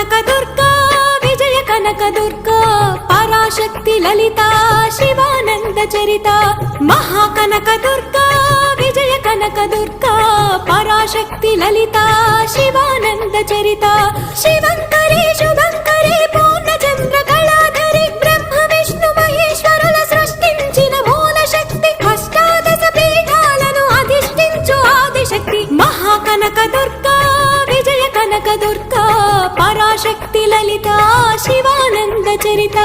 కనక దుర్గా విజయ కనక దుర్గా పరాశక్తి లలిత శివానంద చరిత మహాకనక దుర్గా విజయ కనక దుర్గా పరాశక్తి లలిత శివానంద చరిత శివంకరి శుభంకరి పూర్ణచంద్ర కళాధరి బ్రహ్మ విష్ణు మహేశ్వరుల సృష్టించిన మూల శక్తి అష్టాదశ పీఠాలను అధిష్ఠించు ఆదిశక్తి మహాకనక దుర్గా విజయ కనక దుర్గా పరాశక్తి లలిత శివానంద చరిత